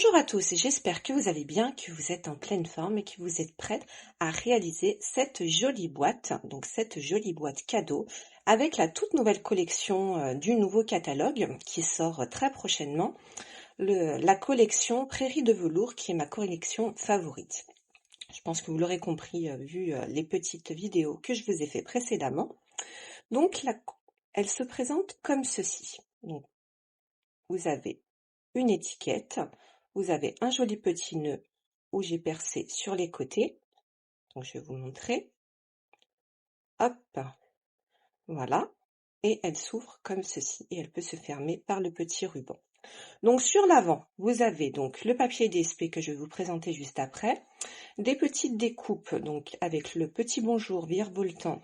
Bonjour à tous, j'espère que vous allez bien, que vous êtes en pleine forme et que vous êtes prêts à réaliser cette jolie boîte, donc cette jolie boîte cadeau avec la toute nouvelle collection du nouveau catalogue qui sort très prochainement, la collection Prairie de velours qui est ma collection favorite. Je pense que vous l'aurez compris vu les petites vidéos que je vous ai fait précédemment. Donc elle se présente comme ceci. Donc, vous avez une étiquette, vous avez un joli petit nœud où j'ai percé sur les côtés. Donc je vais vous montrer. Hop, voilà. Et elle s'ouvre comme ceci et elle peut se fermer par le petit ruban. Donc sur l'avant, vous avez donc le papier DSP que je vais vous présenter juste après, des petites découpes donc avec le petit bonjour virevoltant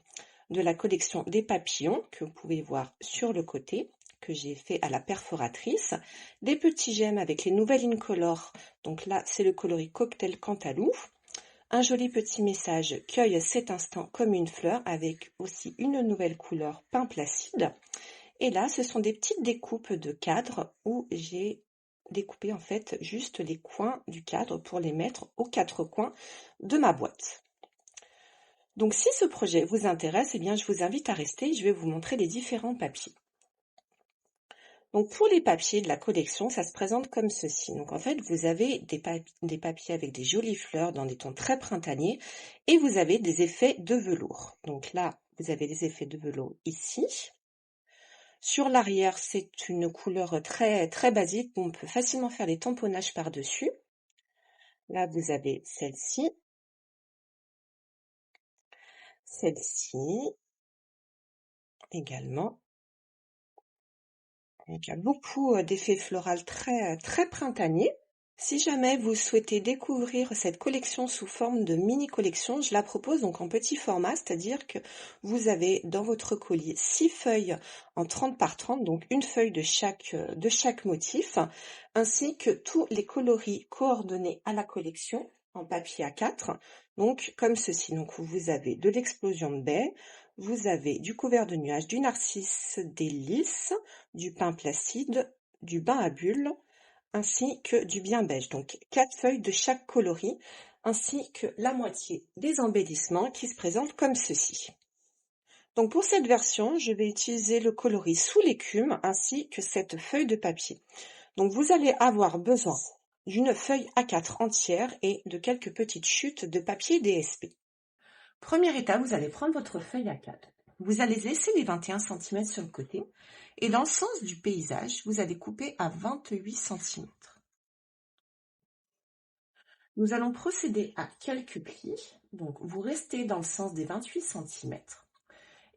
de la collection des papillons que vous pouvez voir sur le côté, que j'ai fait à la perforatrice, des petits gemmes avec les nouvelles Incolor, donc là c'est le coloris Cocktail Cantalou, un joli petit message cueille cet instant comme une fleur avec aussi une nouvelle couleur pain placide, et là ce sont des petites découpes de cadres où j'ai découpé en fait juste les coins du cadre pour les mettre aux quatre coins de ma boîte. Donc si ce projet vous intéresse, eh bien je vous invite à rester, je vais vous montrer les différents papiers. Donc pour les papiers de la collection, ça se présente comme ceci. Donc en fait, vous avez des papiers avec des jolies fleurs dans des tons très printaniers et vous avez des effets de velours. Donc là, vous avez des effets de velours ici. Sur l'arrière, c'est une couleur très, très basique où on peut facilement faire des tamponnages par-dessus. Là, vous avez celle-ci, celle-ci également. Donc, il y a beaucoup d'effets floraux très printaniers. Si jamais vous souhaitez découvrir cette collection sous forme de mini-collection, je la propose donc en petit format, c'est-à-dire que vous avez dans votre colis 6 feuilles en 30 par 30, donc une feuille de chaque motif, ainsi que tous les coloris coordonnés à la collection en papier A4, donc comme ceci. Donc vous avez de l'explosion de baie, vous avez du couvert de nuages, du narcisse, des lys, du pain placide, du bain à bulles, ainsi que du bien beige, donc 4 feuilles de chaque coloris, ainsi que la moitié des embellissements qui se présentent comme ceci. Donc pour cette version, je vais utiliser le coloris sous l'écume ainsi que cette feuille de papier. Donc vous allez avoir besoin d'une feuille A4 entière et de quelques petites chutes de papier DSP. Première étape, vous allez prendre votre feuille A4. Vous allez laisser les 21 cm sur le côté et dans le sens du paysage, vous allez couper à 28 cm. Nous allons procéder à quelques plis. Donc, vous restez dans le sens des 28 cm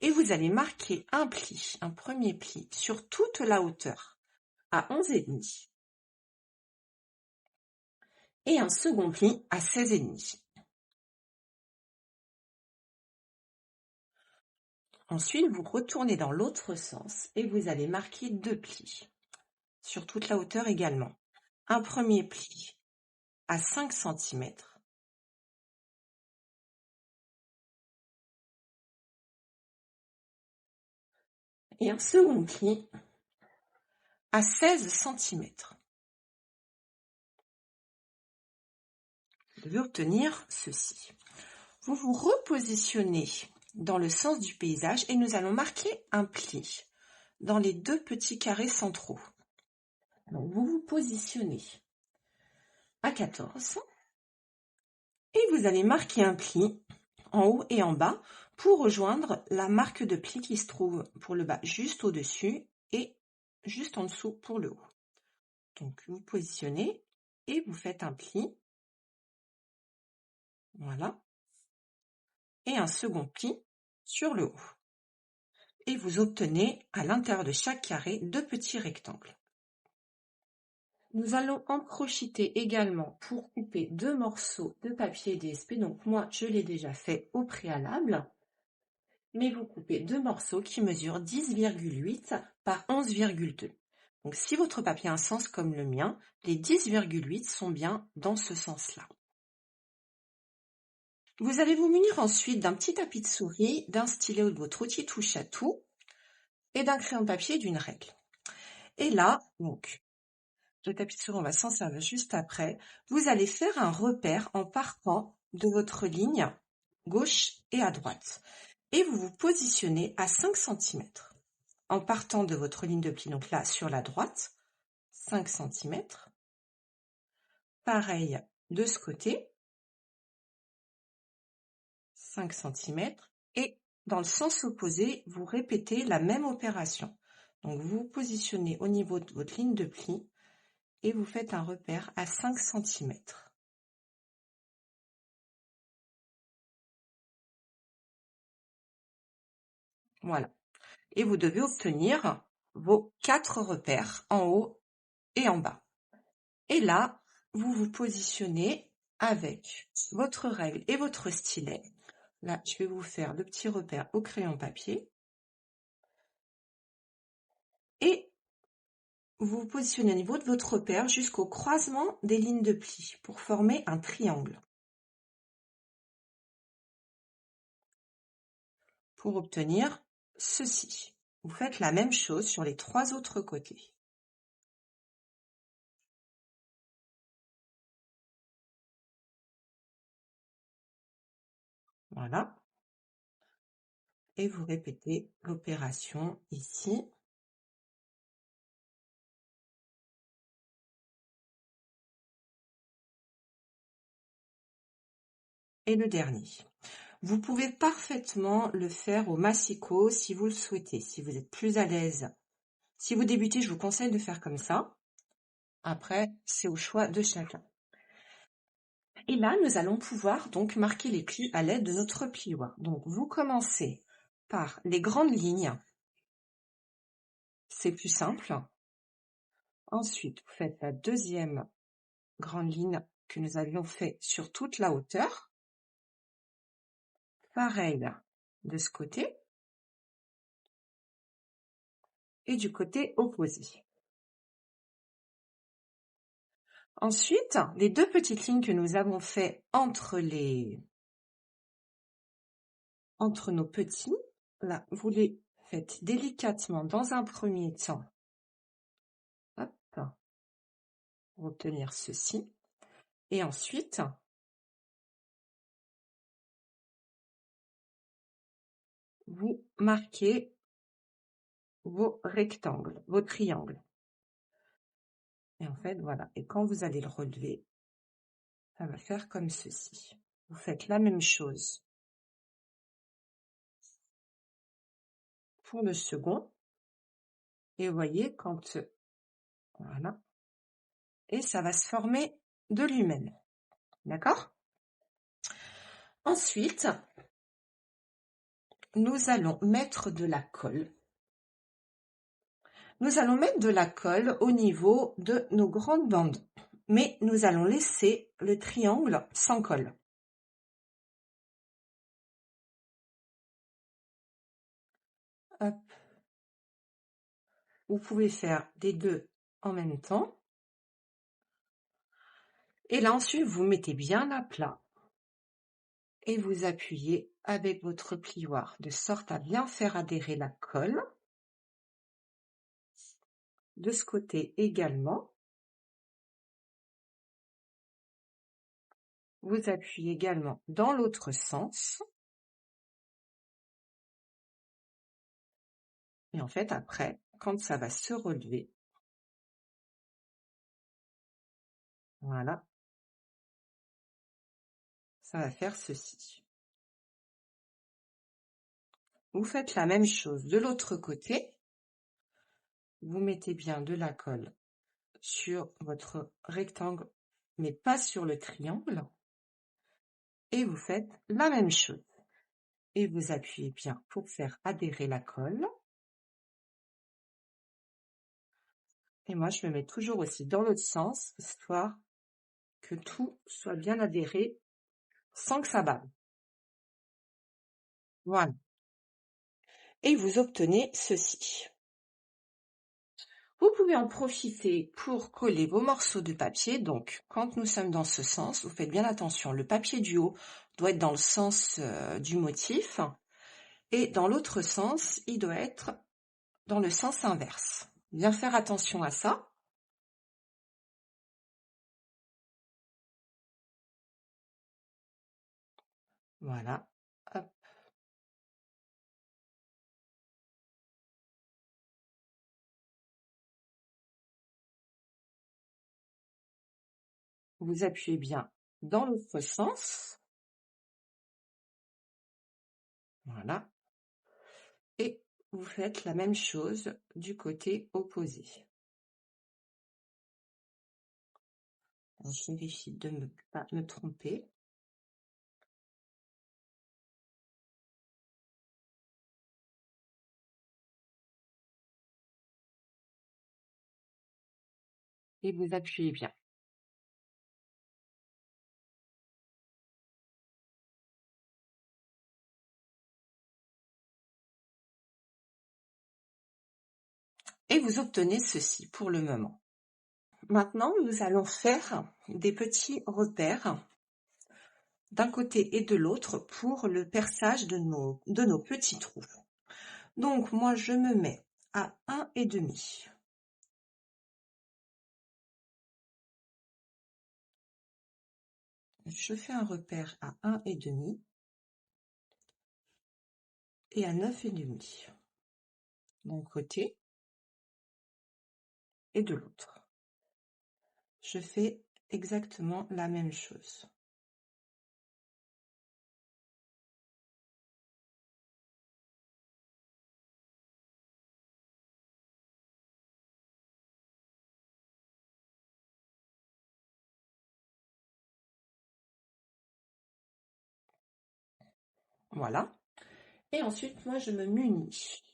et vous allez marquer un pli, un premier pli sur toute la hauteur à 11,5 et un second pli à 16,5. Ensuite, vous retournez dans l'autre sens et vous allez marquer 2 plis sur toute la hauteur également. Un premier pli à 5 cm et un second pli à 16 cm. Vous devez obtenir ceci. Vous vous repositionnez dans le sens du paysage et nous allons marquer un pli dans les 2 petits carrés centraux. Donc vous vous positionnez à 14 et vous allez marquer un pli en haut et en bas pour rejoindre la marque de pli qui se trouve pour le bas juste au-dessus et juste en dessous pour le haut. Donc vous positionnez et vous faites un pli, voilà, et un second pli sur le haut. Et vous obtenez à l'intérieur de chaque carré 2 petits rectangles. Nous allons en crocheter également pour couper 2 morceaux de papier DSP. Donc moi, je l'ai déjà fait au préalable. Mais vous coupez 2 morceaux qui mesurent 10,8 par 11,2. Donc si votre papier a un sens comme le mien, les 10,8 sont bien dans ce sens-là. Vous allez vous munir ensuite d'un petit tapis de souris, d'un stylet ou de votre outil touche à tout et d'un crayon de papier et d'une règle. Et là, donc, Le tapis de souris, on va s'en servir juste après. Vous allez faire un repère en partant de votre ligne gauche et à droite. Et vous vous positionnez à 5 cm. En partant de votre ligne de pli, donc là sur la droite, 5 cm. Pareil de ce côté, 5 cm. Et dans le sens opposé, vous répétez la même opération. Donc vous vous positionnez au niveau de votre ligne de pli et vous faites un repère à 5 cm. Voilà. Et vous devez obtenir vos 4 repères en haut et en bas. Et là, vous vous positionnez avec votre règle et votre stylet. Là, je vais vous faire le petit repère au crayon papier. Et vous vous positionnez au niveau de votre repère jusqu'au croisement des lignes de pli pour former un triangle. Pour obtenir ceci, vous faites la même chose sur les 3 autres côtés. Voilà. Et vous répétez l'opération ici. Et le dernier. Vous pouvez parfaitement le faire au massicot si vous le souhaitez, si vous êtes plus à l'aise. Si vous débutez, je vous conseille de faire comme ça. Après, c'est au choix de chacun. Et là, nous allons pouvoir donc marquer les plis à l'aide de notre plioir. Donc, vous commencez par les grandes lignes. C'est plus simple. Ensuite, vous faites la deuxième grande ligne que nous avions fait sur toute la hauteur. Pareil de ce côté. Et du côté opposé. Ensuite, les 2 petites lignes que nous avons fait entre nos petits, là, vous les faites délicatement dans un premier temps. Hop, pour obtenir ceci. Et ensuite, vous marquez vos rectangles, vos triangles. Et en fait, voilà. Et quand vous allez le relever, ça va faire comme ceci. Vous faites la même chose pour le second. Et vous voyez quand... Voilà. Et ça va se former de lui-même. D'accord ? Ensuite, nous allons mettre de la colle. Nous allons mettre de la colle au niveau de nos grandes bandes. Mais nous allons laisser le triangle sans colle. Hop. Vous pouvez faire des 2 en même temps. Et là, ensuite, vous mettez bien à plat. Et vous appuyez avec votre plioir de sorte à bien faire adhérer la colle. De ce côté également. Vous appuyez également dans l'autre sens. Et en fait, après, quand ça va se relever, voilà, ça va faire ceci. Vous faites la même chose de l'autre côté. Vous mettez bien de la colle sur votre rectangle, mais pas sur le triangle. Et vous faites la même chose. Et vous appuyez bien pour faire adhérer la colle. Et moi, je me mets toujours aussi dans l'autre sens, histoire que tout soit bien adhéré sans que ça bave. Voilà. Et vous obtenez ceci. Vous pouvez en profiter pour coller vos morceaux de papier. Donc, quand nous sommes dans ce sens, vous faites bien attention. Le papier du haut doit être dans le sens du motif. Et dans l'autre sens, il doit être dans le sens inverse. Bien faire attention à ça. Voilà. Hop. Vous appuyez bien dans l'autre sens. Voilà. Et vous faites la même chose du côté opposé. Alors, je vérifie de ne pas me tromper. Et vous appuyez bien. Et vous obtenez ceci pour le moment. Maintenant, nous allons faire des petits repères d'un côté et de l'autre pour le perçage de nos petits trous. Donc, moi, je me mets à 1,5. Je fais un repère à 1,5 et à 9,5 d'un côté et de l'autre. Je fais exactement la même chose. Voilà. Et ensuite, moi, je me munis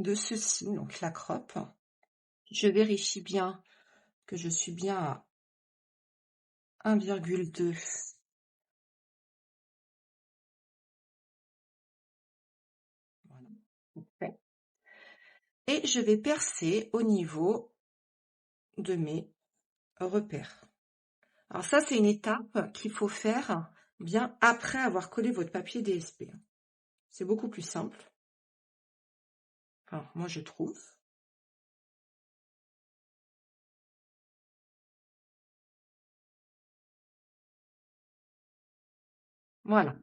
de ceci, donc la croppe. Je vérifie bien que je suis bien à 1,2. Voilà. Parfait. Et je vais percer au niveau de mes repères. Alors ça, c'est une étape qu'il faut faire bien après avoir collé votre papier DSP. C'est beaucoup plus simple. Enfin, moi, je trouve. Voilà.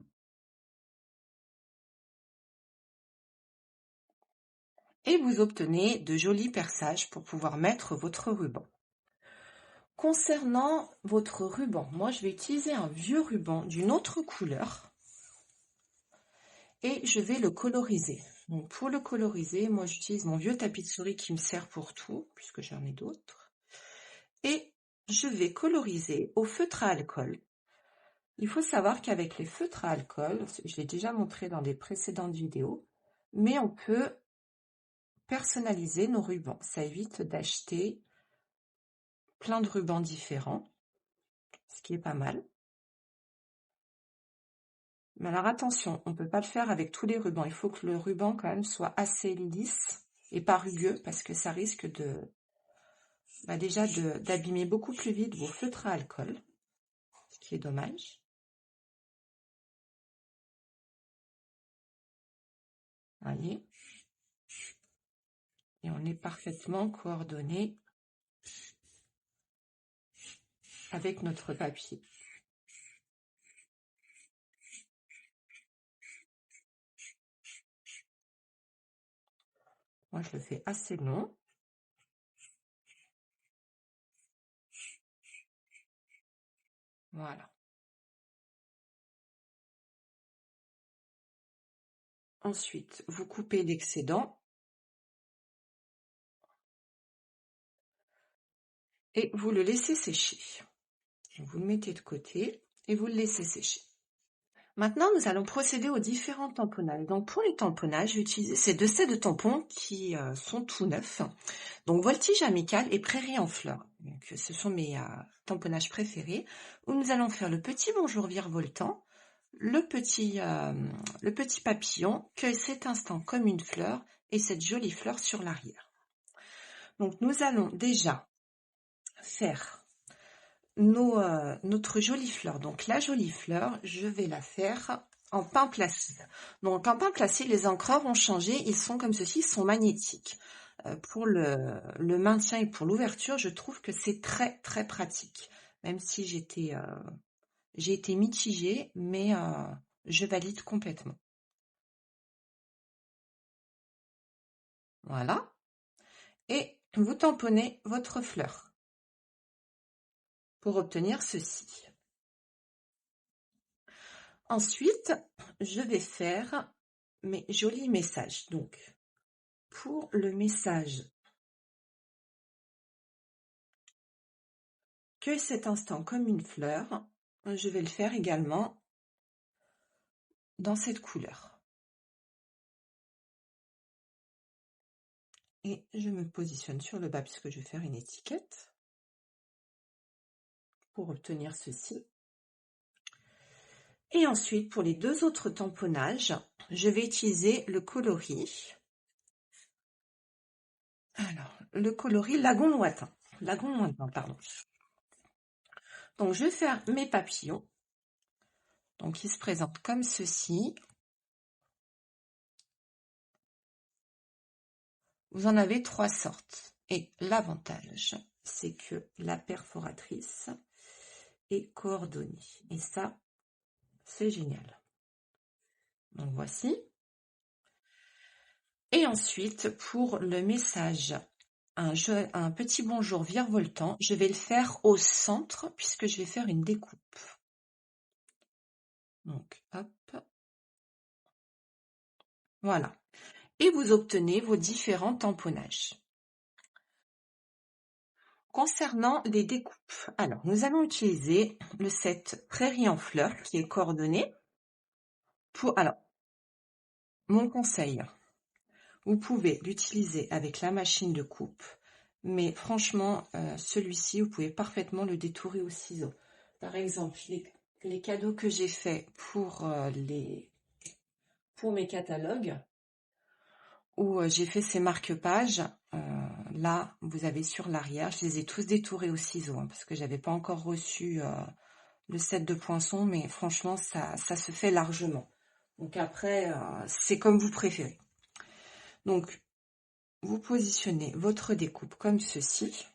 Et vous obtenez de jolis perçages pour pouvoir mettre votre ruban. Concernant votre ruban, moi je vais utiliser un vieux ruban d'une autre couleur et je vais le coloriser. Donc pour le coloriser, moi j'utilise mon vieux tapis de souris qui me sert pour tout, puisque j'en ai d'autres. Et je vais coloriser au feutre à alcool. Il faut savoir qu'avec les feutres à alcool, je l'ai déjà montré dans des précédentes vidéos, mais on peut personnaliser nos rubans. Ça évite d'acheter plein de rubans différents, ce qui est pas mal. Mais alors attention, on ne peut pas le faire avec tous les rubans. Il faut que le ruban quand même soit assez lisse et pas rugueux parce que ça risque déjà d'abîmer beaucoup plus vite vos feutres à alcool, ce qui est dommage. Voyez. Et on est parfaitement coordonné avec notre papier. Moi, je le fais assez long. Voilà. Ensuite, vous coupez l'excédent et vous le laissez sécher. Vous le mettez de côté et vous le laissez sécher. Maintenant, nous allons procéder aux différents tamponnages. Donc, pour les tamponnages, j'ai utilisé ces deux sets de tampons qui sont tout neufs. Donc, Voltige Amical et Prairie en fleurs. Donc, ce sont mes tamponnages préférés, où nous allons faire le petit bonjour virevoltant, le petit papillon, cueille cet instant comme une fleur, et cette jolie fleur sur l'arrière. Donc, nous allons déjà faire notre jolie fleur. Donc, la jolie fleur, je vais la faire en pain placide. Donc en pain placide, les encreurs ont changé, ils sont comme ceci, ils sont magnétiques. Pour le maintien et pour l'ouverture, je trouve que c'est très très pratique. Même si j'ai été mitigée, mais je valide complètement. Voilà. Et vous tamponnez votre fleur pour obtenir ceci. Ensuite, je vais faire mes jolis messages. Donc, pour le message « Cueille cet instant comme une fleur », je vais le faire également dans cette couleur. Et je me positionne sur le bas puisque je vais faire une étiquette pour obtenir ceci. Et ensuite, pour les deux autres tamponnages, je vais utiliser le coloris. Alors, le coloris Lagon lointain. Lagon lointain, pardon. Donc, je vais faire mes papillons. Donc, ils se présentent comme ceci. Vous en avez 3 sortes. Et l'avantage, c'est que la perforatrice est coordonnée. Et ça, c'est génial. Donc, voici. Et ensuite, pour le message, un petit bonjour virevoltant, je vais le faire au centre puisque je vais faire une découpe. Donc, hop. Voilà. Et vous obtenez vos différents tamponnages. Concernant les découpes, alors nous allons utiliser le set Prairie en fleurs qui est coordonné. Alors, mon conseil, vous pouvez l'utiliser avec la machine de coupe, mais franchement, celui-ci, vous pouvez parfaitement le détourer au ciseau. Par exemple, les cadeaux que j'ai faits pour mes catalogues, où j'ai fait ces marque-pages, là, vous avez sur l'arrière, je les ai tous détourés au ciseau, hein, parce que j'avais pas encore reçu le set de poinçons, mais franchement, ça se fait largement. Donc après, c'est comme vous préférez. Donc, vous positionnez votre découpe comme ceci.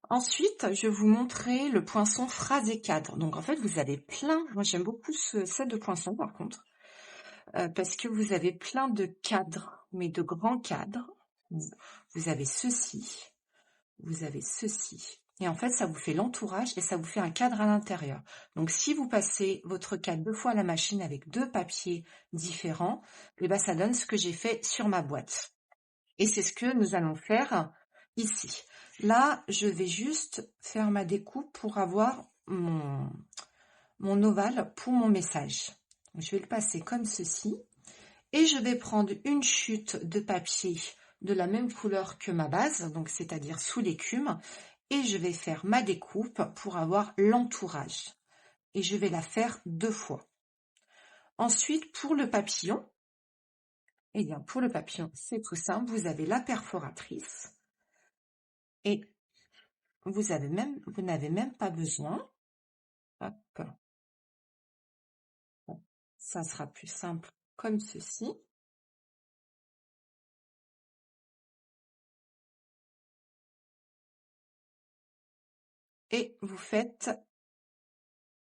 Ensuite, je vais vous montrer le poinçon phrase et cadre. Donc en fait, vous avez plein, moi j'aime beaucoup ce set de poinçons par contre, parce que vous avez plein de cadres, mais de grands cadres. Vous avez ceci, vous avez ceci. Et en fait, ça vous fait l'entourage et ça vous fait un cadre à l'intérieur. Donc, si vous passez votre cadre 2 fois à la machine avec 2 papiers différents, et ben, ça donne ce que j'ai fait sur ma boîte. Et c'est ce que nous allons faire ici. Là, je vais juste faire ma découpe pour avoir mon ovale pour mon message. Je vais le passer comme ceci. Et je vais prendre une chute de papier de la même couleur que ma base, donc c'est-à-dire sous l'écume, et je vais faire ma découpe pour avoir l'entourage. Et je vais la faire 2 fois. Ensuite, pour le papillon, eh bien pour le papillon, c'est tout simple, vous avez la perforatrice et vous n'avez même pas besoin. Hop. Ça sera plus simple comme ceci. Et vous faites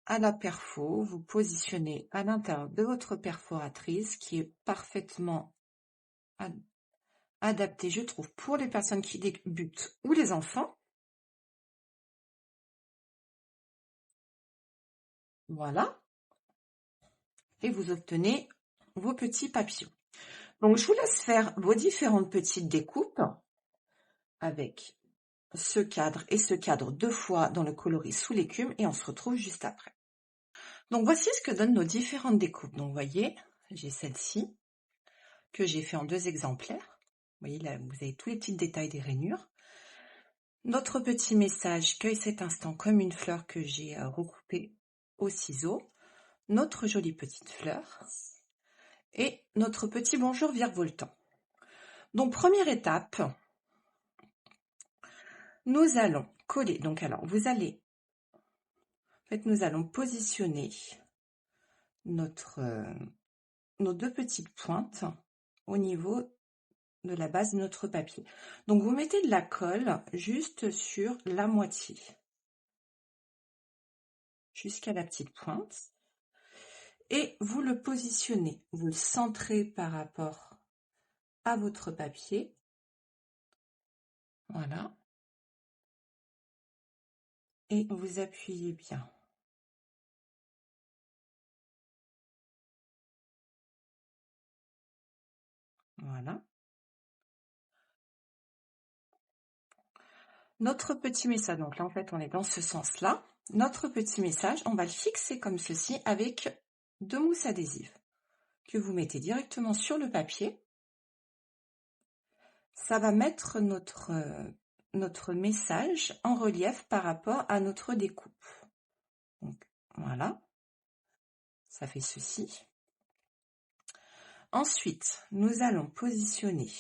à la perfo, vous positionnez à l'intérieur de votre perforatrice qui est parfaitement adaptée, je trouve, pour les personnes qui débutent ou les enfants. Voilà. Et vous obtenez vos petits papillons. Donc, je vous laisse faire vos différentes petites découpes avec ce cadre et ce cadre 2 fois dans le coloris sous l'écume et on se retrouve juste après. Donc, voici ce que donnent nos différentes découpes. Donc, vous voyez, j'ai celle-ci que j'ai fait en 2 exemplaires. Vous voyez, là, vous avez tous les petits détails des rainures. Notre petit message « Cueille cet instant comme une fleur » que j'ai recoupé au ciseau. Notre jolie petite fleur. Et notre petit bonjour virevoltant. Donc, première étape, nous allons coller. Donc, alors, nous allons positionner nos 2 petites pointes au niveau de la base de notre papier. Donc, vous mettez de la colle juste sur la moitié, jusqu'à la petite pointe. Et vous le positionnez, vous le centrez par rapport à votre papier. Voilà. Et vous appuyez bien. Voilà. Notre petit message, donc là en fait on est dans ce sens-là. Notre petit message, on va le fixer comme ceci avec 2 mousses adhésives que vous mettez directement sur le papier. Ça va mettre notre message en relief par rapport à notre découpe. Donc voilà, ça fait ceci. Ensuite, nous allons positionner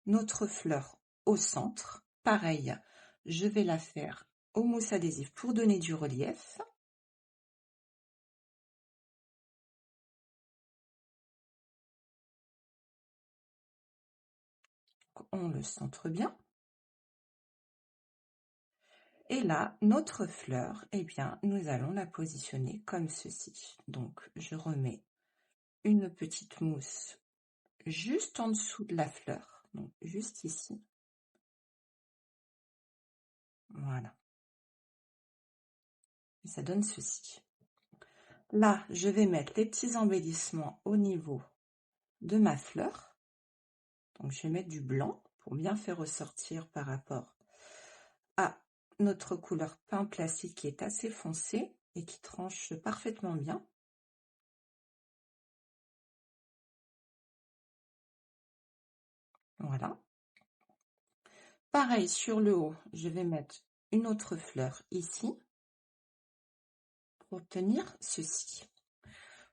notre fleur au centre. Pareil, je vais la faire aux mousses adhésives pour donner du relief. On le centre bien. Et là, notre fleur, eh bien, nous allons la positionner comme ceci. Donc, je remets une petite mousse juste en dessous de la fleur, donc juste ici. Voilà. Et ça donne ceci. Là, je vais mettre les petits embellissements au niveau de ma fleur. Donc, je vais mettre du blanc pour bien faire ressortir par rapport à notre couleur pain plastique qui est assez foncée et qui tranche parfaitement bien. Voilà. Pareil, sur le haut, je vais mettre une autre fleur ici pour obtenir ceci.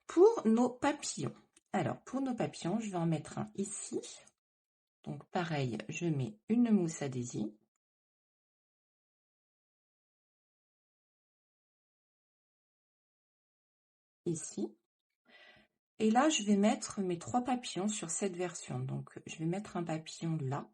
Pour nos papillons, alors pour nos papillons, je vais en mettre un ici. Donc pareil, je mets une mousse adhésive. Ici. Et là, je vais mettre mes 3 papillons sur cette version. Donc, je vais mettre un papillon là.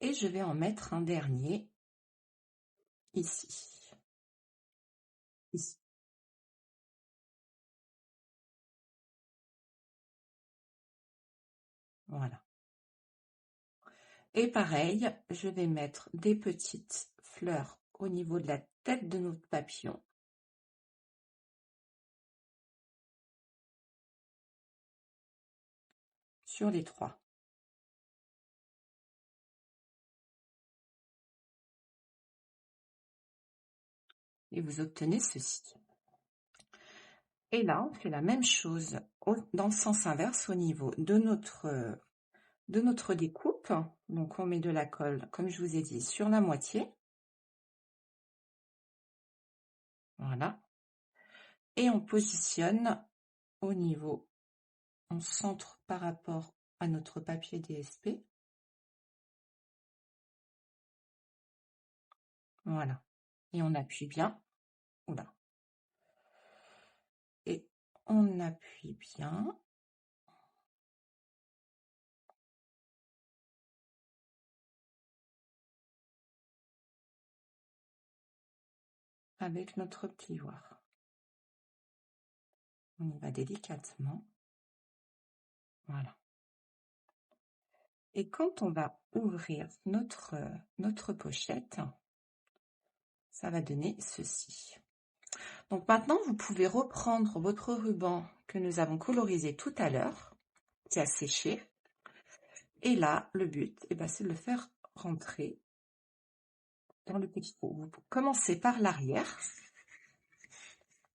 Et je vais en mettre un dernier ici. Ici. Voilà. Et pareil, je vais mettre des petites fleurs au niveau de la tête de notre papillon. Sur les 3. Et vous obtenez ceci. Et là, on fait la même chose dans le sens inverse au niveau de notre découpe. Donc, on met de la colle, comme je vous ai dit, sur la moitié. Voilà. Et on positionne au niveau, on centre par rapport à notre papier DSP. Voilà. Et on appuie bien. Oula. Et on appuie bien. Avec notre plioir. On y va délicatement. Voilà. Et quand on va ouvrir notre pochette, ça va donner ceci. Donc maintenant, vous pouvez reprendre votre ruban que nous avons colorisé tout à l'heure, qui a séché. Et là, le but, c'est de le faire rentrer dans le petit pot. Vous commencez par l'arrière.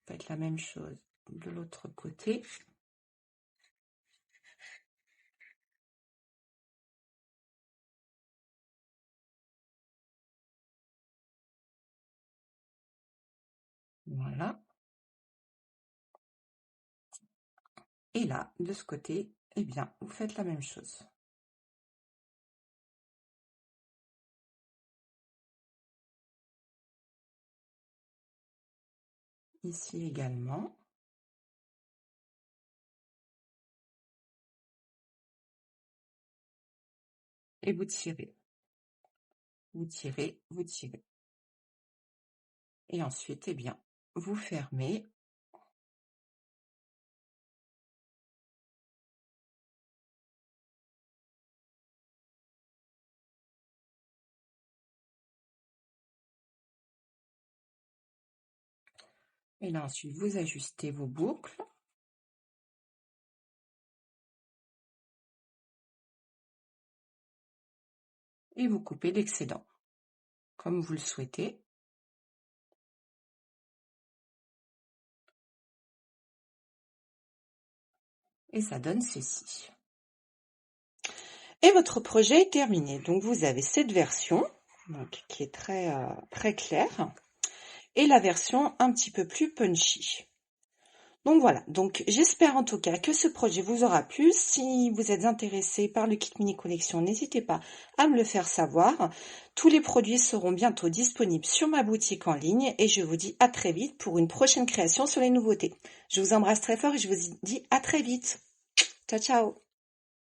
Faites la même chose de l'autre côté. Voilà. Et là, de ce côté, vous faites la même chose. Ici également. et vous tirez. Vous tirez, vous tirez. Et ensuite, eh bien, vous fermez. Et là, ensuite, vous ajustez vos boucles. Et vous coupez l'excédent, comme vous le souhaitez. Et ça donne ceci. Et votre projet est terminé. Donc, vous avez cette version donc, qui est très claire et la version un petit peu plus punchy. Donc voilà, donc j'espère en tout cas que ce projet vous aura plu. Si vous êtes intéressé par le kit mini collection, n'hésitez pas à me le faire savoir. Tous les produits seront bientôt disponibles sur ma boutique en ligne et je vous dis à très vite pour une prochaine création sur les nouveautés. Je vous embrasse très fort et je vous dis à très vite. Ciao, ciao!